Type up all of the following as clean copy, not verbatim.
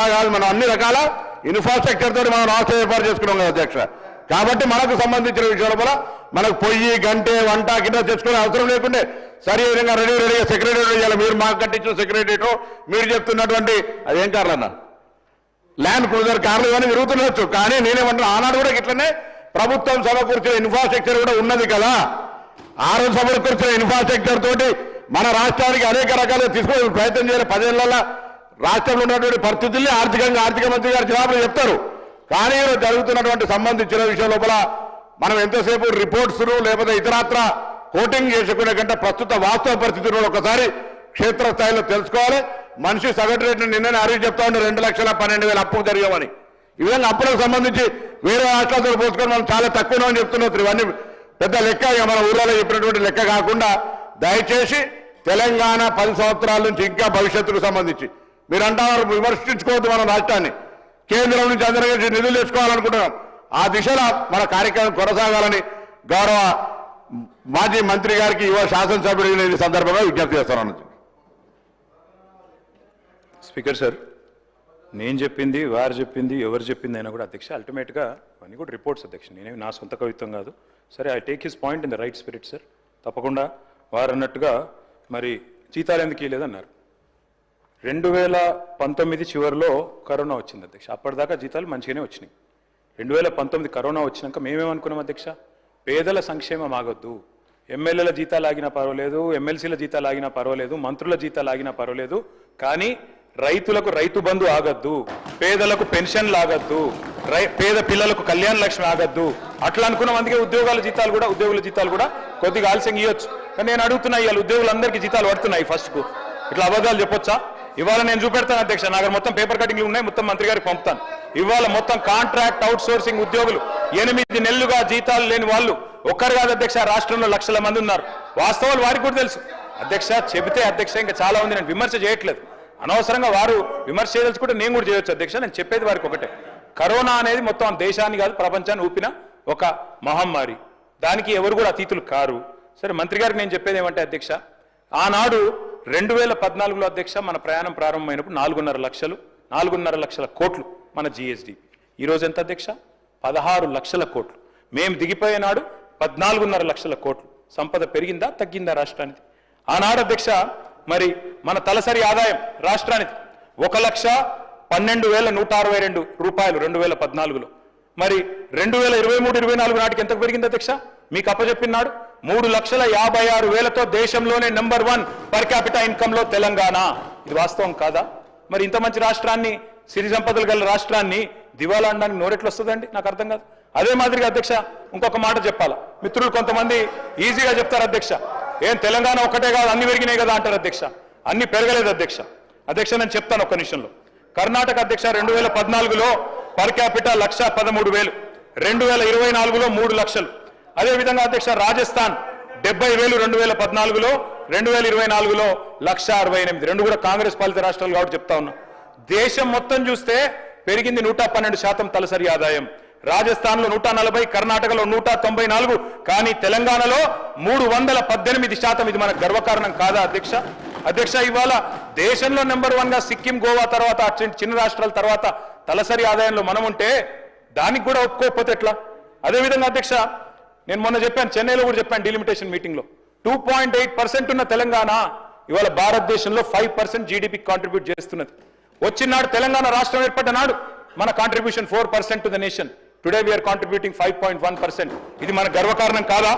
మనం అన్ని రకాల ఇన్ఫ్రాస్ట్రక్చర్ తోటి మనం రాష్ట్రం ఏర్పాటు చేసుకున్నాం కదా అధ్యక్ష. కాబట్టి మనకు సంబంధించిన విషయాల వల్ల మనకు పొయ్యి గంటే వంట గిట్ట తెచ్చుకునే అవసరం లేకుండే సరి విధంగా రెడీగా సెక్రటరీ చేయాలి. మీరు మాకు కట్టించిన సెక్రటరీతో మీరు చెప్తున్నటువంటి అదేం కార్లు అన్న ల్యాండ్ క్రూజర్ కార్లు ఇవన్నీ విరుగుతుండొచ్చు. కానీ నేనేమంటున్నా ఆనాడు కూడా ఇట్లనే ప్రభుత్వం సమకూర్చిన ఇన్ఫ్రాస్ట్రక్చర్ కూడా ఉన్నది కదా. ఆ రోజు సమకూర్చిన ఇన్ఫ్రాస్ట్రక్చర్ తోటి మన రాష్ట్రానికి అనేక రకాలుగా తీసుకునే ప్రయత్నం చేయాలి. 10 ఏళ్ల రాష్ట్రంలో ఉన్నటువంటి పరిస్థితుల్ని ఆర్థిక మంత్రి గారు జవాబులు చెప్తారు. కానీ జరుగుతున్నటువంటి సంబంధించిన విషయం లోపల మనం ఎంతసేపు రిపోర్ట్స్ను లేకపోతే ఇతరత్ర కోటింగ్ చేసుకునే కంటే ప్రస్తుత వాస్తవ పరిస్థితులను ఒకసారి క్షేత్రస్థాయిలో తెలుసుకోవాలి. మనిషి సగటు రేటు నిన్ననే అరిగి చెప్తా ఉంటే 2,12,000 అప్పు జరిగామని. ఈ విధంగా అప్పులకు సంబంధించి వేరే రాష్ట్రాలతో పోల్చుకొని మనం చాలా తక్కువ అని చెప్తున్నారు. ఇవన్నీ పెద్ద లెక్క మన ఊళ్ళలో చెప్పినటువంటి లెక్క కాకుండా దయచేసి తెలంగాణ 10 సంవత్సరాల నుంచి ఇంకా భవిష్యత్తుకు సంబంధించి మీరు అంటారు విమర్శించుకోవద్దు మన రాష్ట్రాన్ని. కేంద్రం నుంచి అందరికీ నిధులు తెచ్చుకోవాలనుకుంటున్నాం. ఆ దిశలో మన కార్యక్రమం కొనసాగాలని గౌరవ మాజీ మంత్రి గారికి యువ శాసనసభ్యుడు ఈ సందర్భంగా విజ్ఞప్తి చేస్తాను. స్పీకర్ సార్, నేను చెప్పింది వారు చెప్పింది ఎవరు చెప్పింది అయినా కూడా అధ్యక్ష అల్టిమేట్గా అవన్నీ కూడా రిపోర్ట్స్ అధ్యక్ష. నేనేమి నా సొంత కవిత్వం కాదు. సరే, I take his point in the right spirit sir. తప్పకుండా వారు అన్నట్టుగా మరి జీతాలు ఎందుకు ఇవ్వలేదన్నారు. 2019 చివరిలో కరోనా వచ్చింది అధ్యక్ష. అప్పటిదాకా జీతాలు మంచిగానే వచ్చినాయి. 2019 కరోనా వచ్చినాక మేమేమనుకున్నాం అధ్యక్ష, పేదల సంక్షేమం ఆగొద్దు, ఎమ్మెల్యేల జీతాలు ఆగినా పర్వాలేదు, ఎమ్మెల్సీల జీతాలు ఆగినా పర్వాలేదు, మంత్రుల జీతాలు ఆగినా పర్వాలేదు, కానీ రైతులకు రైతు బంధు ఆగద్దు, పేదలకు పెన్షన్లు ఆగద్దు, పేద పిల్లలకు కళ్యాణ లక్ష్మి ఆగద్దు అట్లా అనుకున్నాం. అందుకే ఉద్యోగుల జీతాలు కూడా కొద్దిగా ఆలస్యంగా ఇవ్వచ్చు. కానీ నేను అడుగుతున్నా, ఇవాళ ఉద్యోగులందరికీ జీతాలు పడుతున్నాయి ఫస్ట్కు. ఇట్లా అబద్ధాలు చెప్పొచ్చా? ఇవాళ నేను చూపెడతాను అధ్యక్ష, నా దగ్గర మొత్తం పేపర్ కటింగ్లు ఉన్నాయి, మొత్తం మంత్రి గారికి పంపుతాను. ఇవాళ మొత్తం కాంట్రాక్ట్ అవుట్ సోర్సింగ్ ఉద్యోగులు 8 నెలలుగా జీతాలు లేని వాళ్ళు ఒక్కరు కాదు అధ్యక్ష, రాష్ట్రంలో లక్షల మంది ఉన్నారు. వాస్తవాలు వారికి కూడా తెలుసు అధ్యక్ష. చెబితే అధ్యక్ష ఇంకా చాలా ఉంది, నేను విమర్శ చేయట్లేదు. అనవసరంగా వారు విమర్శ చేయదలుచుకుంటే నేను కూడా చేయొచ్చు అధ్యక్ష. నేను చెప్పేది వారికి ఒకటే, కరోనా అనేది మొత్తం దేశాన్ని కాదు ప్రపంచాన్ని ఊపిన ఒక మహమ్మారి, దానికి ఎవరు కూడా అతీతులు కారు. సరే, మంత్రి గారికి నేను చెప్పేది ఏమంటే అధ్యక్ష, ఆనాడు 2014లో అధ్యక్ష మన ప్రయాణం ప్రారంభమైనప్పుడు 4.5 లక్షల కోట్లు మన జిఎస్డి. ఈరోజు ఎంత అధ్యక్ష? 16 లక్షల కోట్లు. మేము దిగిపోయే నాడు 14.5 లక్షల కోట్లు. సంపద పెరిగిందా తగ్గిందా రాష్ట్రానికి? ఆనాడు అధ్యక్ష మరి మన తలసరి ఆదాయం రాష్ట్రానికి 1,12,162 రూపాయలు 2014లో. మరి 2023-24 నాటికి ఎంతకు పెరిగింది అధ్యక్ష? మీకు అప్పచెప్పినాడు 3,56,000తో దేశంలోనే నెంబర్ 1 పర్ క్యాపిటల్ ఇన్కమ్ లో తెలంగాణ. ఇది వాస్తవం కాదా? మరి ఇంత మంచి రాష్ట్రాన్ని, సిరి సంపదలు గల రాష్ట్రాన్ని దివాలా అనడానికి నోరెట్లు వస్తుందండి? నాకు అర్థం కాదు. అదే మాదిరిగా అధ్యక్ష ఇంకొక మాట చెప్పాలా, మిత్రులు కొంతమంది ఈజీగా చెప్తారు అధ్యక్ష, ఏం తెలంగాణ ఒక్కటే కాదు అన్ని పెరిగినాయి కదా అంటారు అధ్యక్ష. అన్ని పెరగలేదు అధ్యక్ష. నేను చెప్తాను ఒక్క నిమిషంలో. కర్ణాటక అధ్యక్ష 2014లో పర్ క్యాపిటల్ 1,13,000, 2024లో 3 లక్షలు. అదేవిధంగా అధ్యక్ష రాజస్థాన్ 70,000 2014లో, 2024లో 1,68,000. రెండు కూడా కాంగ్రెస్ పాలిత రాష్ట్రాలు కాబట్టి చెప్తా ఉన్నా. దేశం మొత్తం చూస్తే పెరిగింది 112% తలసరి ఆదాయం. రాజస్థాన్లో 140, కర్ణాటకలో 194, కానీ తెలంగాణలో 318%. ఇది మన గర్వకారణం కాదా అధ్యక్ష? ఇవాళ దేశంలో నెంబర్ 1గా సిక్కిం, గోవా తర్వాత చిన్న రాష్ట్రాల తర్వాత తలసరి ఆదాయంలో మనం ఉంటే దానికి కూడా ఒప్పుకోకపోతే ఎట్లా? అదేవిధంగా అధ్యక్ష నేను మొన్న చెప్పాను, చెన్నైలో కూడా చెప్పాను డిలిమిటేషన్ మీటింగ్లో, 2.8% ఉన్న తెలంగాణ ఇవాళ భారతదేశంలో 5% జీడీపీకి కాంట్రిబ్యూట్ చేస్తున్నది. వచ్చినాడు తెలంగాణ రాష్ట్రం ఏర్పడ్డ నాడు మన contribution 4% to the nation. Today we are contributing 5.1%. ఇది మన గర్వకారణం కాదా?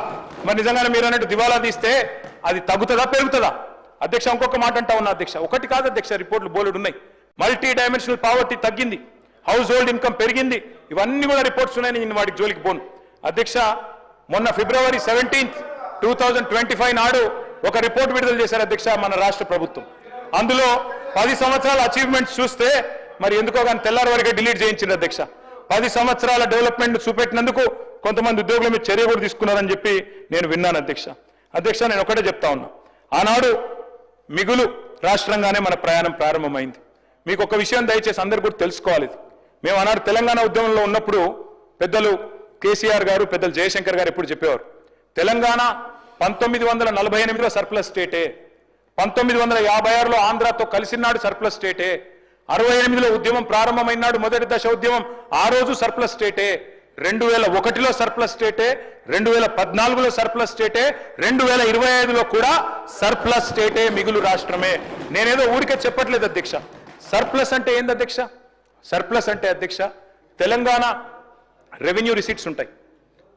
మరి నిజంగానే మీరు అన్నట్టు దివాలా తీస్తే అది తగ్గుతుందా పెరుగుతుందా అధ్యక్ష? ఇంకొక మాట అంటా ఉన్నా అధ్యక్ష, ఒకటి కాదు అధ్యక్ష, రిపోర్ట్లు బోలెడు ఉన్నాయి. మల్టీ డైమెన్షనల్ పావర్టీ తగ్గింది, హౌస్ హోల్డ్ ఇన్కమ్ పెరిగింది, ఇవన్నీ కూడా రిపోర్ట్స్ ఉన్నాయి. నేను వాటికి జోలికి పోను అధ్యక్ష. మొన్న February 17, 2025 నాడు ఒక రిపోర్ట్ విడుదల చేశారు అధ్యక్ష మన రాష్ట్ర ప్రభుత్వం. అందులో 10 సంవత్సరాల అచీవ్మెంట్స్ చూస్తే మరి ఎందుకో కానీ తెల్లారి వరకే డిలీట్ చేయించింది అధ్యక్ష. 10 సంవత్సరాల డెవలప్మెంట్ చూపెట్టినందుకు కొంతమంది ఉద్యోగుల మీద చర్య కూడా తీసుకున్నారని చెప్పి నేను విన్నాను అధ్యక్ష. నేను ఒకటే చెప్తా ఉన్నా, ఆనాడు మిగులు రాష్ట్రంగానే మన ప్రయాణం ప్రారంభమైంది. మీకు ఒక విషయం దయచేసి అందరు కూడా తెలుసుకోవాలి. మేము ఆనాడు తెలంగాణ ఉద్యమంలో ఉన్నప్పుడు పెద్దలు కేసీఆర్ గారు, పెద్దలు జయశంకర్ గారు ఎప్పుడు చెప్పేవారు, తెలంగాణ 1948లో సర్ప్లస్ స్టేటే, 1956లో ఆంధ్రాతో కలిసినాడు సర్ప్లస్ స్టేటే, 68లో ఉద్యమం ప్రారంభమైనాడు, మొదటి దశ ఉద్యమం. ఆ రోజు సర్ప్లస్ స్టేటే, 2001లో సర్ప్లస్ స్టేటే, 2014లో సర్ప్లస్ స్టేటే, 2025లో కూడా సర్ప్లస్ స్టేటే, మిగులు రాష్ట్రమే. నేనేదో ఊరికే చెప్పట్లేదు అధ్యక్ష. సర్ప్లస్ అంటే ఏంది అధ్యక్ష? సర్ప్లస్ అంటే అధ్యక్ష, తెలంగాణ రెవెన్యూ రిసీట్స్ ఉంటాయి,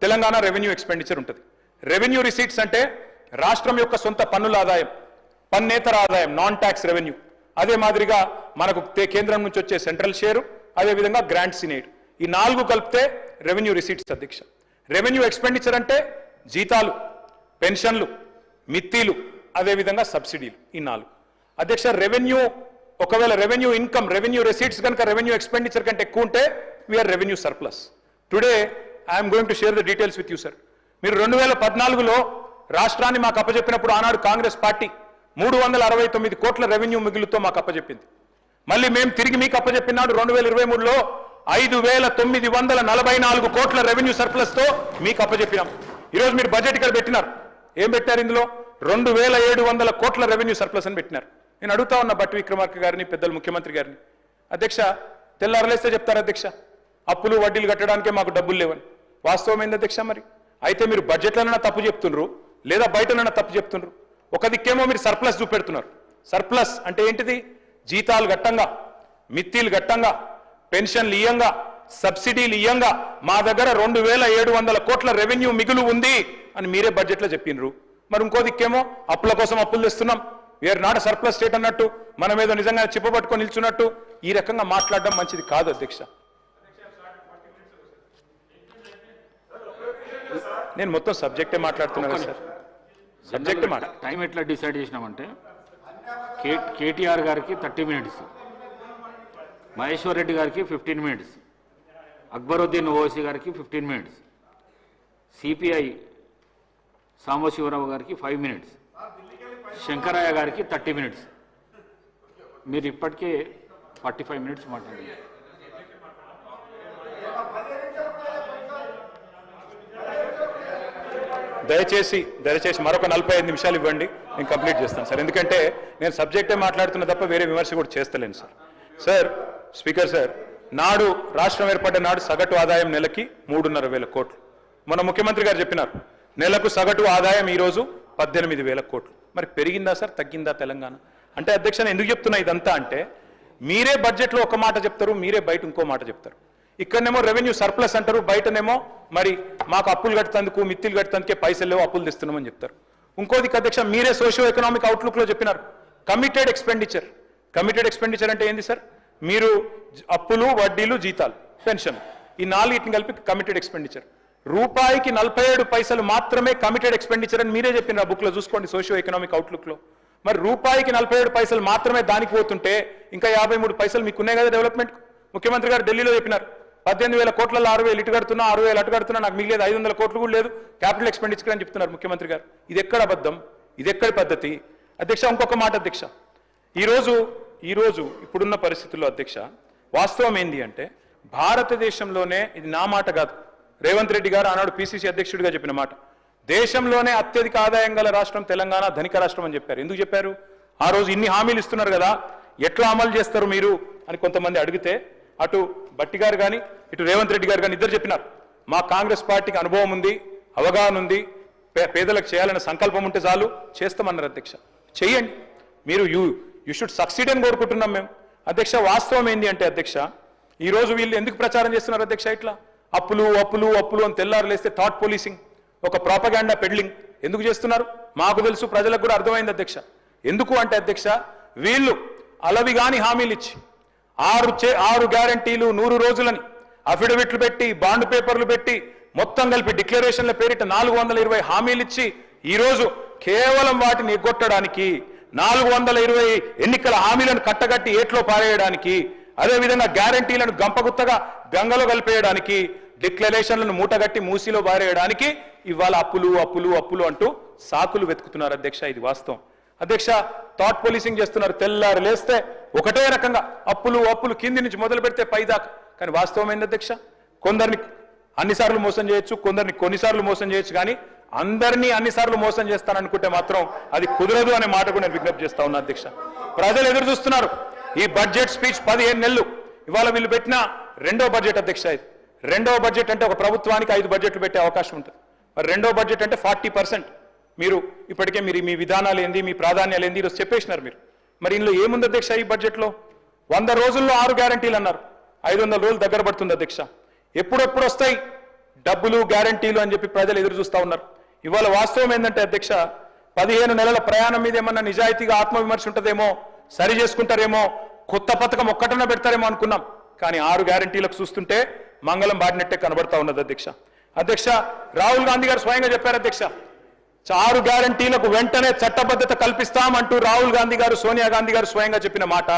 తెలంగాణ రెవెన్యూ ఎక్స్పెండిచర్ ఉంటుంది. రెవెన్యూ రిసీట్స్ అంటే రాష్ట్రం యొక్క సొంత పన్నుల ఆదాయం, పన్నేతర ఆదాయం, నాన్ ట్యాక్స్ రెవెన్యూ. అదే మాదిరిగా మనకు కేంద్రం నుంచి వచ్చే సెంట్రల్ షేరు, అదేవిధంగా గ్రాంట్స్ ఇన్ ఎయిడ్, ఈ 4 కలిపితే రెవెన్యూ రిసీట్స్ అధ్యక్ష. రెవెన్యూ ఎక్స్పెండిచర్ అంటే జీతాలు, పెన్షన్లు, మిత్తీలు, అదేవిధంగా సబ్సిడీలు, ఈ 4 అధ్యక్ష. రెవెన్యూ ఒకవేళ రెవెన్యూ ఇన్కమ్, రెవెన్యూ రిసీట్స్ కనుక రెవెన్యూ ఎక్స్పెండిచర్ కంటే ఎక్కువ ఉంటే we are revenue surplus. Today I'm going to share the details with you sir. మీరు 2014లో రాష్ట్రాన్ని మాకు అప్పచెప్పినప్పుడు ఆనాడు కాంగ్రెస్ పార్టీ 369 కోట్ల రెవెన్యూ మిగులుతో మాకు అప్పచెప్పింది. మళ్ళీ మేము తిరిగి మీకు అప్పచెప్పినాడు 2023లో 5,944 కోట్ల రెవెన్యూ సర్ప్లస్ తో మీకు అప్పచెప్పినాం. ఈరోజు మీరు బడ్జెట్ ఇక్కడ పెట్టినారు, ఏం పెట్టారు? ఇందులో 2,700 కోట్ల రెవెన్యూ సర్ప్లస్ అని పెట్టినారు. నేను అడుగుతా ఉన్న బట్టి విక్రమార్క గారిని, పెద్దలు ముఖ్యమంత్రి గారిని, అధ్యక్ష తెల్లారలేస్తే చెప్తారు అధ్యక్ష అప్పులు వడ్డీలు కట్టడానికే మాకు డబ్బులు లేవని. వాస్తవం ఏంది అధ్యక్ష? మరి అయితే మీరు బడ్జెట్లనైనా తప్పు చెప్తున్నారు, లేదా బయటనైనా తప్పు చెప్తున్నారు. ఒక దిక్కేమో మీరు సర్ప్లస్ చూపెడుతున్నారు. సర్ప్లస్ అంటే ఏంటిది? జీతాలు గట్టంగా, మిత్తీలు గట్టంగా, పెన్షన్లు ఇయ్యంగా, సబ్సిడీలు ఇయ్యంగా మా దగ్గర 2,700 కోట్ల రెవెన్యూ మిగులు ఉంది అని మీరే బడ్జెట్లో చెప్పినరు. మరి ఇంకో దిక్కేమో అప్పుల కోసం అప్పులు తెస్తున్నాం, వీఆర్ నాట్ సర్ప్లస్ స్టేట్ అన్నట్టు, మనం ఏదో నిజంగా చిప్పబట్టుకొని నిల్చున్నట్టు ఈ రకంగా మాట్లాడడం మంచిది కాదు అధ్యక్ష. నేను మొత్తం సబ్జెక్టే మాట్లాడుతున్నాను సార్, సబ్జెక్టే టైం ఎట్లా డిసైడ్ చేసినామంటే కేటీఆర్ గారికి 30 మినిట్స్, మహేశ్వర్ రెడ్డి గారికి 15 మినిట్స్, అక్బరుద్దీన్ ఓవైసీ గారికి 15 మినిట్స్, సిపిఐ సాంబశివరావు గారికి 5 మినిట్స్, శంకరయ్య గారికి 30 మినిట్స్. మీరు ఇప్పటికే 45 మినిట్స్ మాట్లాడారు. దయచేసి మరొక 45 నిమిషాలు ఇవ్వండి, నేను కంప్లీట్ చేస్తాను సార్. ఎందుకంటే నేను సబ్జెక్టే మాట్లాడుతున్నా తప్ప వేరే విమర్శ కూడా చేస్తలేను సార్. సార్ స్పీకర్ సార్, నాడు రాష్ట్రం ఏర్పడ్డ నాడు సగటు ఆదాయం నెలకి 3,500 కోట్లు. మన ముఖ్యమంత్రి గారు చెప్పినారు నెలకు సగటు ఆదాయం ఈరోజు 18,000 కోట్లు. మరి పెరిగిందా సార్, తగ్గిందా తెలంగాణ? అంటే అధ్యక్ష నేను ఎందుకు చెప్తున్నా ఇదంతా అంటే, మీరే బడ్జెట్లో ఒక మాట చెప్తారు, మీరే బయట ఇంకో మాట చెప్తారు. ఇక్కడనేమో రెవెన్యూ సర్ప్లస్ అంటారు, బయటనేమో మరి మాకు అప్పులు కట్టేందుకు, మిత్తిలు కట్టేందుకే పైసలు లేవు, అప్పులు తెస్తున్నామని చెప్తారు. ఇంకోది అధ్యక్ష మీరే సోషియో ఎకనామిక్ అవుట్లుక్లో చెప్పినారు కమిటెడ్ ఎక్స్పెండిచర్. కమిటెడ్ ఎక్స్పెండిచర్ అంటే ఏంది సార్? మీరు అప్పులు, వడ్డీలు, జీతాలు, పెన్షన్, ఈ 4 కలిపి కమిటెడ్ ఎక్స్పెండిచర్. రూపాయికి 47 పైసలు మాత్రమే కమిటెడ్ ఎక్స్పెండిచర్ అని మీరే చెప్పిన బుక్ లో చూసుకోండి, సోషియో ఎకనామిక్ అవుట్లుక్ లో. మరి రూపాయికి 47 పైసలు మాత్రమే దానికి పోతుంటే ఇంకా 53 పైసలు మీకున్నాయి కదా డెవలప్మెంట్. ముఖ్యమంత్రి గారు ఢిల్లీలో చెప్పినారు 18,000 కోట్లలో 6,000 ఇటు కడుతున్నా, 6,000 అటు కడుతున్నా, నాకు మిగిలేదు 500 కోట్లు కూడా లేదు క్యాపిటల్ ఎక్స్పెండిచర్ అని చెప్తున్నారు ముఖ్యమంత్రి గారు. ఇది ఎక్కడ అబద్ధం, ఇది ఎక్కడి పద్ధతి అధ్యక్ష? ఇంకొక మాట అధ్యక్ష, ఈరోజు ఇప్పుడున్న పరిస్థితుల్లో అధ్యక్ష వాస్తవం ఏంది అంటే, భారతదేశంలోనే, ఇది నా మాట కాదు, రేవంత్ రెడ్డి గారు ఆనాడు పిసిసి అధ్యక్షుడిగా చెప్పిన మాట, దేశంలోనే అత్యధిక ఆదాయం గల రాష్ట్రం తెలంగాణ, ధనిక రాష్ట్రం అని చెప్పారు. ఎందుకు చెప్పారు? ఆ రోజు ఇన్ని హామీలు ఇస్తున్నారు కదా, ఎట్లా అమలు చేస్తారు మీరు అని కొంతమంది అడిగితే, అటు బట్టి గారు కానీ ఇటు రేవంత్ రెడ్డి గారు కానీ ఇద్దరు చెప్పినారు, మా కాంగ్రెస్ పార్టీకి అనుభవం ఉంది, అవగాహన ఉంది, పేదలకు చేయాలనే సంకల్పం ఉంటే చాలు చేస్తామన్నారు అధ్యక్ష. చెయ్యండి మీరు, యూ షుడ్ సక్సీడ్ అని కోరుకుంటున్నాం మేము అధ్యక్ష. వాస్తవం ఏంటి అంటే అధ్యక్ష, ఈరోజు వీళ్ళు ఎందుకు ప్రచారం చేస్తున్నారు అధ్యక్ష? ఇట్లా అప్పులు అప్పులు అప్పులు అని తెల్లారులేస్తే థాట్ పోలీసింగ్, ఒక ప్రాపగాండా పెడ్లింగ్ ఎందుకు చేస్తున్నారు? మాకు తెలుసు, ప్రజలకు కూడా అర్థమైంది అధ్యక్ష. ఎందుకు అంటే అధ్యక్ష, వీళ్ళు అలవిగాని హామీలు ఇచ్చి 6 గ్యారంటీలు 100 రోజులని అఫిడవిట్లు పెట్టి, బాండ్ పేపర్లు పెట్టి, మొత్తం కలిపి డిక్లరేషన్ల పేరిట 420 హామీలు ఇచ్చి, ఈరోజు కేవలం వాటిని ఎగ్గొట్టడానికి, 420 ఎన్నికల హామీలను కట్టగట్టి ఏట్లో పారేయడానికి, అదేవిధంగా గ్యారంటీలను గంపగుత్తగా గంగలో కలిపేయడానికి, డిక్లరేషన్లను మూటగట్టి మూసిలో పారేయడానికి ఇవాళ అప్పులు అప్పులు అప్పులు అంటూ సాకులు వెతుకుతున్నారు అధ్యక్ష. ఇది వాస్తవం అధ్యక్ష. థాట్ పోలీసింగ్ చేస్తున్నారు, తెల్లారు లేస్తే ఒకటే రకంగా అప్పులు అప్పులు, కింది నుంచి మొదలు పెడితే పైదాకా. కానీ వాస్తవం ఏంది అధ్యక్ష? కొందరిని అన్నిసార్లు మోసం చేయొచ్చు, కొందరిని కొన్నిసార్లు మోసం చేయొచ్చు, కానీ అందరినీ అన్నిసార్లు మోసం చేస్తాననుకుంటే మాత్రం అది కుదరదు అనే మాట కూడా నేను విజ్ఞప్తి చేస్తా ఉన్నా అధ్యక్ష. ప్రజలు ఎదురు చూస్తున్నారు, ఈ బడ్జెట్ స్పీచ్ 15 నెలలు ఇవాళ వీళ్ళు పెట్టిన రెండో బడ్జెట్ అధ్యక్ష. ఇది రెండో బడ్జెట్ అంటే ఒక ప్రభుత్వానికి 5 బడ్జెట్లు పెట్టే అవకాశం ఉంటుంది. మరి రెండో బడ్జెట్ అంటే 40% మీరు ఇప్పటికే మీరు మీ విధానాలు ఏంది, మీ ప్రాధాన్యాలు ఏంది ఈరోజు చెప్పేసినారు మీరు. మరి ఇందులో ఏముంది అధ్యక్ష? ఈ బడ్జెట్లో 100 రోజుల్లో 6 గ్యారంటీలు అన్నారు. 500 రోజులు దగ్గర పడుతుంది అధ్యక్ష. ఎప్పుడెప్పుడు వస్తాయి డబ్బులు గ్యారంటీలు అని చెప్పి ప్రజలు ఎదురు చూస్తూ ఉన్నారు. ఇవాళ వాస్తవం ఏంటంటే అధ్యక్ష, 15 నెలల ప్రయాణం మీద ఏమన్నా నిజాయితీగా ఆత్మవిమర్శ ఉంటుందేమో, సరి చేసుకుంటారేమో, కొత్త పథకం ఒక్కటన్నా పెడతారేమో అనుకున్నాం. కానీ 6 గ్యారంటీలకు చూస్తుంటే మంగళం బాడినట్టే కనబడతా ఉన్నది అధ్యక్ష. అధ్యక్ష, రాహుల్ గాంధీ గారు స్వయంగా చెప్పారు అధ్యక్ష, 6 గ్యారంటీలకు వెంటనే చట్టబద్ధత కల్పిస్తామంటూ రాహుల్ గాంధీ గారు, సోనియా గాంధీ గారు స్వయంగా చెప్పిన మాట.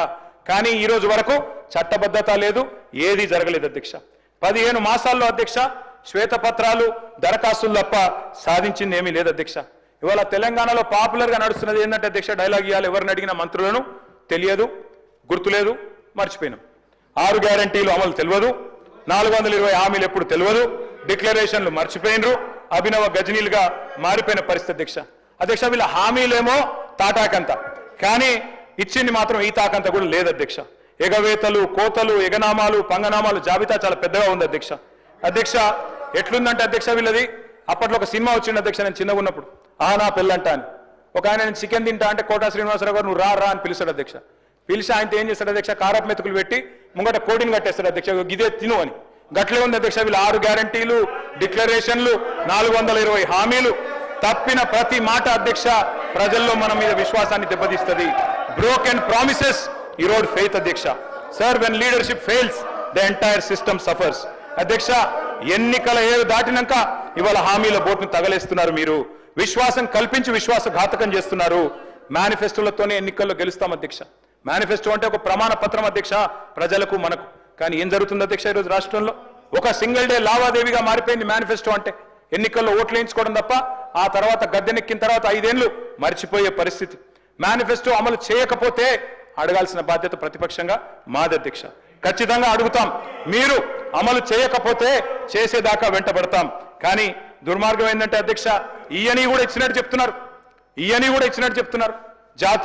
కానీ ఈ రోజు వరకు చట్టబద్ధత లేదు, ఏది జరగలేదు అధ్యక్ష. 15 మాసాల్లో అధ్యక్ష శ్వేతపత్రాలు, దరఖాస్తులు తప్ప సాధించింది ఏమీ లేదు అధ్యక్ష. ఇవాళ తెలంగాణలో పాపులర్ గా నడుస్తున్నది ఏంటంటే అధ్యక్ష, డైలాగ్ ఇవ్వాలి, ఎవరిని అడిగిన మంత్రులను తెలియదు, గుర్తులేదు, మర్చిపోయినాం. 6 గ్యారంటీలు అమలు తెలియదు, 420 హామీలు ఎప్పుడు తెలియదు, డిక్లరేషన్లు మర్చిపోయినరు, అభినవ గజనీలుగా మారిపోయిన పరిస్థితి అధ్యక్ష. అధ్యక్ష, వీళ్ళ హామీలేమో తాటాకంత, కానీ ఇచ్చింది మాత్రం ఈ తాకంత కూడా లేదు అధ్యక్ష. ఎగవేతలు, కోతలు, ఎగనామాలు, పంగనామాలు జాబితా చాలా పెద్దగా ఉంది అధ్యక్ష. అధ్యక్ష, ఎట్లుందంటే అధ్యక్ష వీళ్ళది, అప్పట్లో ఒక సినిమా వచ్చింది అధ్యక్ష, నేను చిన్నగా ఉన్నప్పుడు, నా పెళ్ళంట అని. ఒక ఆయన నేను చికెన్ తింటా అంటే కోటా శ్రీనివాసరావు గారు నువ్వు రా అని పిలుస్తాడు అధ్యక్ష. పిలిచి ఆయనతో ఏం చేస్తాడు అధ్యక్ష, కారపు మెతుకులు పెట్టి ముంగట కోటిని కట్టేస్తాడు అధ్యక్ష, గిదే తిను అని. గట్లే ఉంది అధ్యక్ష వీళ్ళు 6 గ్యారంటీలు, డిక్లరేషన్లు, 420 హామీలు. తప్పిన ప్రతి మాట అధ్యక్ష ప్రజల్లో మన మీద విశ్వాసాన్ని దెబ్బతీస్తుంది. బ్రోకెన్ ప్రామిసెస్ ఈరోడ్ ఫెయిత్ అధ్యక్ష. Sir, when leadership fails the entire system suffers. అధ్యక్ష, ఎన్నికల ఏడు దాటినాక ఇవాళ హామీల బోట్ను తగలేస్తున్నారు మీరు. విశ్వాసం కల్పించి విశ్వాసఘాతకం చేస్తున్నారు. మేనిఫెస్టోలతోనే ఎన్నికల్లో గెలుస్తాం అధ్యక్ష. మేనిఫెస్టో అంటే ఒక ప్రమాణ పత్రం అధ్యక్ష ప్రజలకు, మనకు. కానీ ఏం జరుగుతుంది అధ్యక్ష ఈరోజు రాష్ట్రంలో? ఒక సింగిల్ డే లావాదేవీగా మారిపోయింది మేనిఫెస్టో అంటే. ఎన్నికల్లో ఓట్లు వేయించుకోవడం తప్ప ఆ తర్వాత గద్దెనెక్కిన తర్వాత 5 ఏళ్లు మర్చిపోయే పరిస్థితి. మేనిఫెస్టో అమలు చేయకపోతే అడగాల్సిన బాధ్యత ప్రతిపక్షంగా మాది అధ్యక్ష. ఖచ్చితంగా అడుగుతాం. మీరు అమలు చేయకపోతే చేసేదాకా వెంటబడతాం. కానీ దుర్మార్గం ఏంటంటే అధ్యక్ష, ఈయని కూడా ఇచ్చినట్టు చెప్తున్నారు, జాతీయ